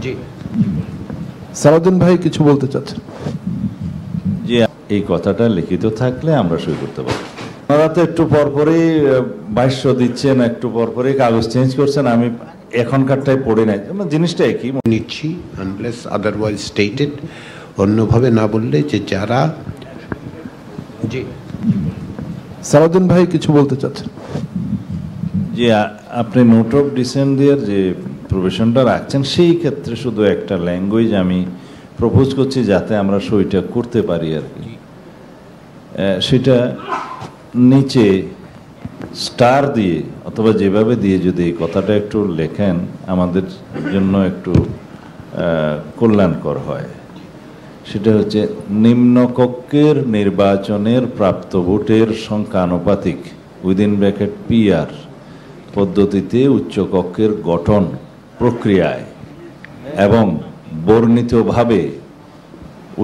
জি, সালাউদ্দিন ভাই কিছু বলতে চাচ্ছেন? যে এই কথাটা লিখিত থাকলে আমরা সই করতে পারবো। আপনারা তো একটু পরপরই ভাষ্য দিচ্ছেন, একটু পরপরই কাগজ চেঞ্জ করছেন, আমি এখনকারটাই পড়ে নাই, জিনিসটা একই নিচ্ছি আনলেস আদারওয়াইজ স্টেটেড, অন্যভাবে না বললে যে যারা। জি, সালাউদ্দিন ভাই কিছু বলতে চাচ্ছেন? যে আপনি নোট অফ ডিসেন্ডিয়ার যে প্রভিশনটা রাখছেন, সেই ক্ষেত্রে শুধু একটা ল্যাঙ্গুয়েজ আমি প্রপোজ করছি যাতে আমরা সইটা করতে পারি আর কি। সেটা নিচে স্টার দিয়ে অথবা যেভাবে দিয়ে যদি এই কথাটা একটু লেখেন আমাদের জন্য একটু কল্যাণকর হয়। সেটা হচ্ছে নিম্নকক্ষের নির্বাচনের প্রাপ্ত ভোটের সংখ্যানুপাতিক উইদিন ব্র্যাকেট পিআর পদ্ধতিতে উচ্চকক্ষের গঠন প্রক্রিয়ায় এবং বর্ণিতভাবে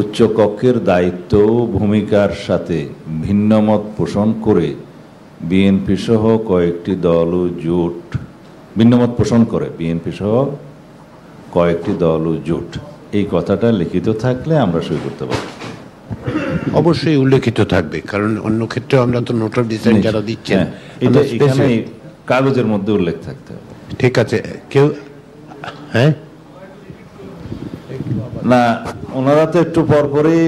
উচ্চকক্ষের দায়িত্ব ও ভূমিকার সাথে ভিন্নমত পোষণ করে বিএনপি সহ কয়েকটি দল ও জোট ভিন্নমত পোষণ করে বিএনপি সহ কয়েকটি দল ও জোট, এই কথাটা লিখিত থাকলে আমরা সই করতে পারব। অবশ্যই উল্লেখিত থাকবে, কারণ অন্য ক্ষেত্রে আমরা তো নোট অফ ডিসেন্ট যারা দিচ্ছেন এটা এখানে কাগজের মধ্যে উল্লেখ থাকতে হবে। ঠিক আছে, কেউ হ্যাঁ না, ওনারা তো একটু পরপরই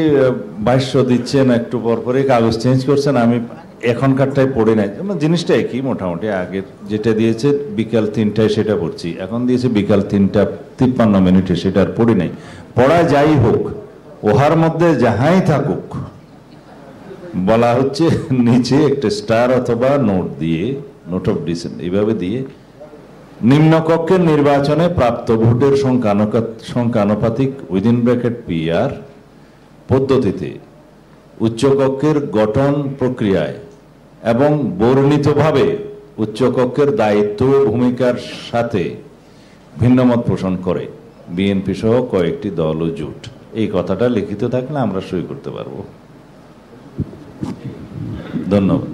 ভাষ্য দিচ্ছেন, একটু পরপরই কাগজ চেঞ্জ করছেন, আমি এখনকারটাই পড়ে নাই, জিনিসটা একই মোটামুটি। আগের যেটা দিয়েছে বিকাল 3টায় সেটা পড়ছি, এখন দিয়েছে বিকাল 3:53 সেটা আর পড়ি নাই। পড়া যাই হোক, ওহার মধ্যে যাহাই থাকুক, বলা হচ্ছে নিচে একটা স্টার অথবা নোট দিয়ে, নোট অফ ডিসেন্ট এইভাবে দিয়ে নিম্নকক্ষের নির্বাচনে প্রাপ্ত ভোটের সংখ্যানুপাতিক উইদিন ব্র্যাকেট পিআর পদ্ধতিতে উচ্চকক্ষের গঠন প্রক্রিয়ায় এবং বর্ণিতভাবে উচ্চকক্ষের দায়িত্ব ও ভূমিকার সাথে ভিন্নমত পোষণ করে বিএনপি সহ কয়েকটি দল ও জোট, এই কথাটা লিখিত থাকলে আমরা সই করতে পারবো। ধন্যবাদ।